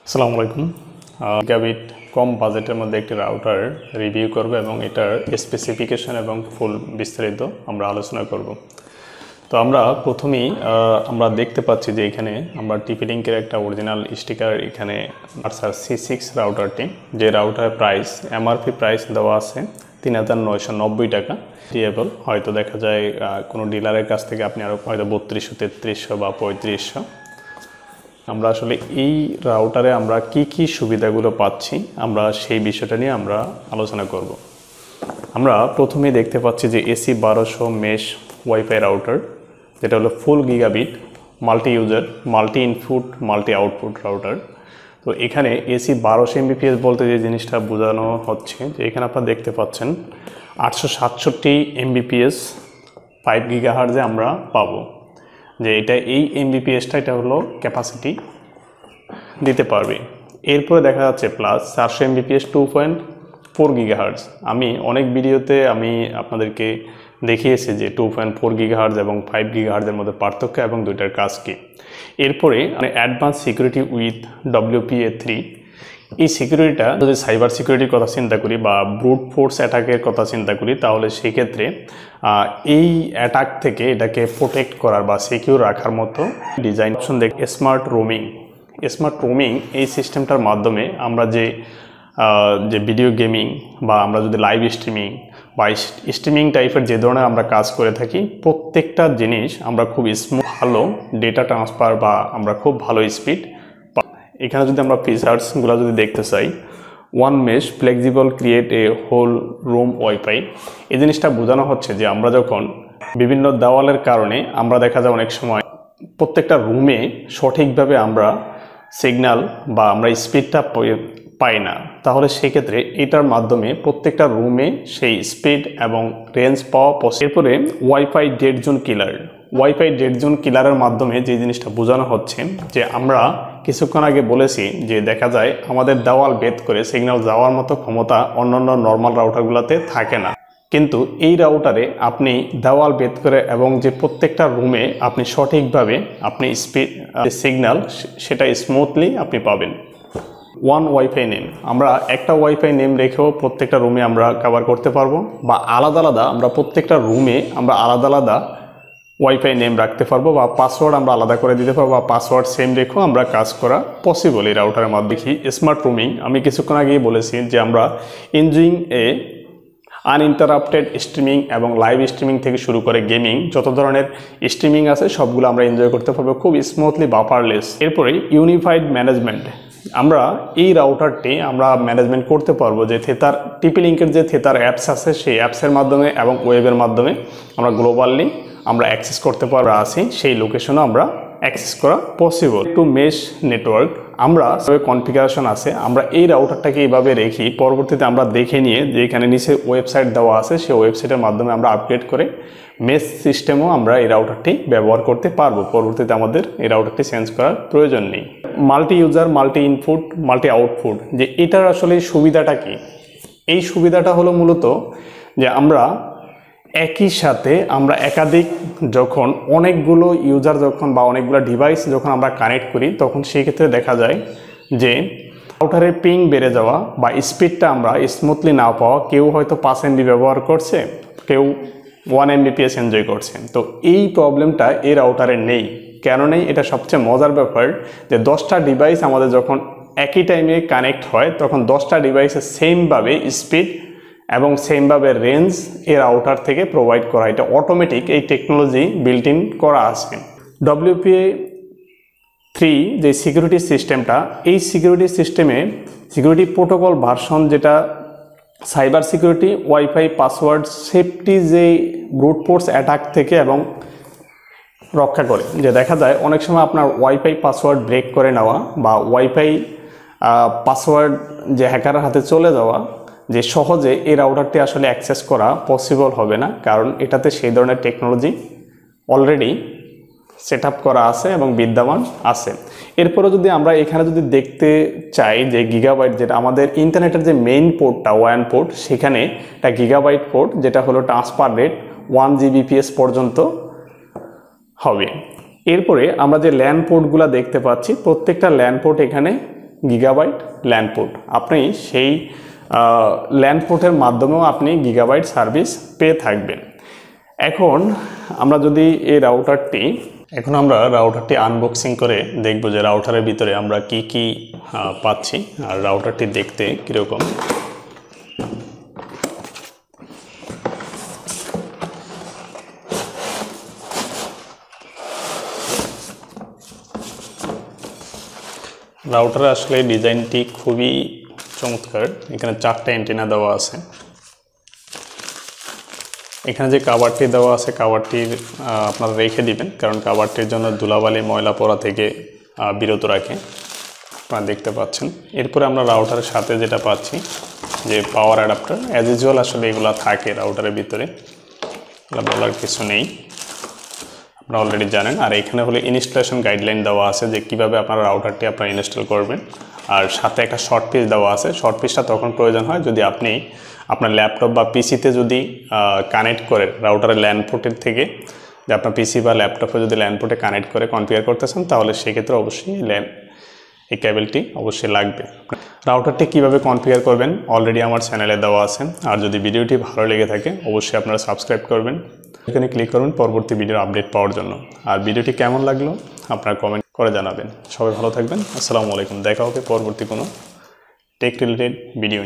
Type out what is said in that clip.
আসসালামু আলাইকুম। গিগাবিট কম বাজেটের মধ্যে একটি রাউটার রিভিউ করব এবং এটার স্পেসিফিকেশন এবং ফুল বিস্তারিত আমরা আলোচনা করব। তো আমরা প্রথমেই আমরা দেখতে পাচ্ছি যে এখানে আমরা টিপি-লিংকের একটা অরিজিনাল স্টিকার এখানে আরসার C6 রাউটারটি, যে রাউটার প্রাইস এমআরপি প্রাইস দেওয়া আছে ৩,৯৯০ টাকা। টিএবল হয়তো দেখা যায় কোনো ডিলারের কাছ থেকে আপনি আরও হয়তো ৩২০০, ৩৩০০ বা ৩৫০০। আমরা আসলে এই রাউটারে আমরা কি সুবিধাগুলো পাচ্ছি আমরা সেই বিষয়টা নিয়ে আমরা আলোচনা করব। আমরা প্রথমেই দেখতে পাচ্ছি যে AC 1200 মেশ ওয়াইফাই রাউটার, যেটা হলো ফুল gigabit multi user multi input multi output router. তো এখানে AC 1200 Mbps বলতে যে জিনিসটা বোঝানো হচ্ছে যে এখানে আপনারা দেখতে পাচ্ছেন 867 Mbps 5 GHz আমরা পাবো, যে এটা এই এমবিপিএসটা এটা হলো ক্যাপাসিটি দিতে পারবে। এরপরে দেখা যাচ্ছে প্লাস 400 Mbps 2.4 GHz। আমি অনেক ভিডিওতে আমি আপনাদেরকে দেখিয়েছি যে 2.4 GHz এবং 5 GHz এর মধ্যে পার্থক্য এবং দুইটার কাজ কি। এরপরে অ্যাডভান্স সিকিউরিটি উইথ WPA3। এই সিকিউরিটিটা যদি সাইবার সিকিউরিটির কথা চিন্তা করি বা ব্রুট ফোর্স অ্যাটাকের কথা চিন্তা করি, তাহলে সেক্ষেত্রে এই অ্যাটাক থেকে এটাকে প্রোটেক্ট করার বা সিকিউর রাখার মতো ডিজাইন অপশন দেখ। স্মার্ট রোমিং এই সিস্টেমটার মাধ্যমে আমরা যে ভিডিও গেমিং বা আমরা যদি লাইভ স্ট্রিমিং বা স্ট্রিমিং টাইপের যে ধরনের আমরা কাজ করে থাকি, প্রত্যেকটা জিনিস আমরা খুব ভালো ডেটা ট্রান্সফার বা আমরা খুব ভালো স্পিড। এখানে যদি আমরা ফিচার্সগুলো যদি দেখতে চাই, one mesh flexible create a whole room wifi, এই জিনিসটা বোঝানো হচ্ছে যে আমরা যখন বিভিন্ন দেওয়ালের কারণে আমরা দেখা যায় অনেক সময় প্রত্যেকটা রুমে সঠিকভাবে আমরা সিগন্যাল বা আমরা স্পিডটা পাই না, তাহলে সেক্ষেত্রে এটার মাধ্যমে প্রত্যেকটা রুমে সেই স্পিড এবং রেঞ্জ পাওয়া পসিবল। এরপরে ওয়াইফাই ডেড জোন কিলারের মাধ্যমে যে জিনিসটা বোঝানো হচ্ছে যে আমরা কিছুক্ষণ আগে বলেছি যে দেখা যায় আমাদের দেওয়াল ভেদ করে সিগন্যাল যাওয়ার মতো ক্ষমতা অন্যান্য নর্মাল রাউটারগুলোতে থাকে না, কিন্তু এই রাউটারে আপনি দেওয়াল ভেদ করে এবং যে প্রত্যেকটা রুমে আপনি সঠিকভাবে আপনি স্পিড সিগন্যাল সেটা স্মুথলি আপনি পাবেন। ওয়ান ওয়াইফাই নেম, আমরা একটা ওয়াইফাই নেম রেখেও প্রত্যেকটা রুমে আমরা কভার করতে পারবো, বা আলাদা আলাদা আমরা প্রত্যেকটা রুমে আমরা আলাদা আলাদা ওয়াইফাই নেম রাখতে পারবো, বা পাসওয়ার্ড আমরা আলাদা করে দিতে পারবো, বা পাসওয়ার্ড সেম রেখেও আমরা কাজ করা পসিবল এই রাউটারের মাধ্যমে। দেখি স্মার্ট রুমিং, আমি কিছুক্ষণ আগেই বলেছি যে আমরা এনজয়িং এ আনইন্টারাপ্টেড স্ট্রিমিং এবং লাইভ স্ট্রিমিং থেকে শুরু করে গেমিং যত ধরনের স্ট্রিমিং আছে সবগুলো আমরা এনজয় করতে পারবো খুব স্মুথলি বাফারলেস। এরপরে ইউনিফাইড ম্যানেজমেন্ট, আমরা এই রাউটারটি আমরা ম্যানেজমেন্ট করতে পারবো যে টিপি-লিংকের যে থেতার অ্যাপস আছে সেই অ্যাপসের মাধ্যমে এবং ওয়েবের মাধ্যমে আমরা গ্লোবালি আমরা অ্যাক্সেস করতে পারবো, আছি সেই লোকেশনও আমরা অ্যাক্সেস করা পসিবল। টু মেশ নেটওয়ার্ক, আমরা কনফিগারেশন আছে, আমরা এই রাউটারটাকে এইভাবে রেখি, পরবর্তীতে আমরা দেখে নিয়ে যে এখানে নিচে ওয়েবসাইট দেওয়া আছে সেই ওয়েবসাইটের মাধ্যমে আমরা আপগ্রেড করে মেশ সিস্টেমও আমরা এই রাউটারটি ব্যবহার করতে পারবো। পরবর্তীতে আমাদের এই রাউটারটি চেঞ্জ করার প্রয়োজন নেই। Multi user multi input multi output, যে এটার আসলে সুবিধাটা কি? এই সুবিধাটা হলো মূলত যে আমরা একই সাথে আমরা একাধিক যখন অনেকগুলো ইউজার যখন বা অনেকগুলো ডিভাইস যখন আমরা কানেক্ট করি, তখন সেই ক্ষেত্রে দেখা যায় যে রাউটারের পিং বেড়ে যাওয়া বা স্পিডটা আমরা স্মুথলি না পাওয়া, কেউ হয়তো 5 MB ব্যবহার করছে, কেউ 1 Mbps এনজয় করছে। তো এই প্রবলেমটা এই রাউটারে নেই। কেন নেই? এটা সবচেয়ে মজার ব্যাপার যে 10টা ডিভাইস আমাদের যখন একই টাইমে কানেক্ট হয়, তখন 10টা ডিভাইসের সেমভাবে স্পিড এবং সেমভাবে রেঞ্জ এর রাউটার থেকে প্রোভাইড করা, এটা অটোমেটিক এই টেকনোলজি বিল্ট ইন করা আছে। WPA3 যে সিকিউরিটি সিস্টেমটা, এই সিকিউরিটি সিস্টেমে সিকিউরিটি প্রোটোকল ভার্সন যেটা cyber security wifi password safety যে ব্রুট ফোর্স অ্যাটাক থেকে এবং রক্ষা করে। যে দেখা যায় অনেক সময় আপনার ওয়াইফাই পাসওয়ার্ড ব্রেক করে নেওয়া বা ওয়াইফাই পাসওয়ার্ড যে হ্যাকারের হাতে চলে যাওয়া, যে সহজে এই রাউটারটি আসলে অ্যাক্সেস করা পসিবল হবে না, কারণ এটাতে সেই ধরনের টেকনোলজি অলরেডি সেট আপ করা আছে এবং বিদ্যমান আছে। এরপরে যদি আমরা এখানে যদি দেখতে চাই যে গিগাবাইট, যেটা আমাদের ইন্টারনেটের যে মেইন পোর্টটা ওয়ান পোর্ট, সেখানে একটা গিগাবাইট পোর্ট যেটা হলো ট্রান্সফার রেট 1 Gbps পর্যন্ত হবে। এরপরে আমরা যে ল্যান পোর্টগুলো দেখতে পাচ্ছি, প্রত্যেকটা ল্যান পোর্ট এখানে গিগাবাইট ল্যান পোর্ট। আপনি সেই ল্যান পোর্টের মাধ্যমেও আপনি গিগাবাইট সার্ভিস পেয়ে থাকবেন। এখন আমরা রাউটারটি আনবক্সিং করে দেখব যে রাউটারের ভিতরে আমরা কি কি পাচ্ছি আর রাউটারটি দেখতে কীরকম। রাউটারের আসলে ডিজাইনটি খুবই চমৎকার। এখানে 4টা অ্যান্টেনা দেওয়া আছে। এখানে যে কাভারটি দেওয়া আছে, কাভারটি আপনারা রেখে দিবেন, কারণ কাভারটির জন্য ধুলাবালি ময়লা পড়া থেকে বিরত রাখে, আপনারা দেখতে পাচ্ছেন। এরপরে আমরা রাউটারের সাথে যেটা পাচ্ছি যে পাওয়ার অ্যাডাপ্টার। অ্যাজ ইউজুয়াল আসলে এগুলো থাকে রাউটারের ভিতরে, এগুলো বলার কিছু নেই, আপনারা অলরেডি জানেন। আর এখানে হলে ইনস্টলেশন গাইডলাইন দেওয়া আছে যে কীভাবে আপনারা রাউটারটি আপনারা ইনস্টল করবেন। আর সাথে একটা শর্ট পিস দেওয়া আছে। শর্ট পিসটা তখন প্রয়োজন হয় যদি আপনি আপনার ল্যাপটপ বা পিসিতে যদি কানেক্ট করেন রাউটারের ল্যান পোর্টের থেকে, যে আপনার পিসি বা ল্যাপটপে যদি ল্যান পোর্টে কানেক্ট করে কনফিগার করতেছেন, তাহলে সেক্ষেত্রে অবশ্যই এই কেবলটি অবশ্যই লাগবে। রাউটারটি কীভাবে কনফিগার করবেন অলরেডি আমার চ্যানেলে দেওয়া আছে। আর যদি ভিডিওটি ভালো লেগে থাকে অবশ্যই আপনারা সাবস্ক্রাইব করবেন, এখানে ক্লিক করবেন পরবর্তী ভিডিওর আপডেট পাওয়ার জন্য। আর ভিডিওটি কেমন লাগলো আপনারা কমেন্ট করে জানাবেন। সবাই ভালো থাকবেন। আসসালামু আলাইকুম। দেখা হবে পরবর্তী কোনো টেক রিলেটেড ভিডিও নিয়ে।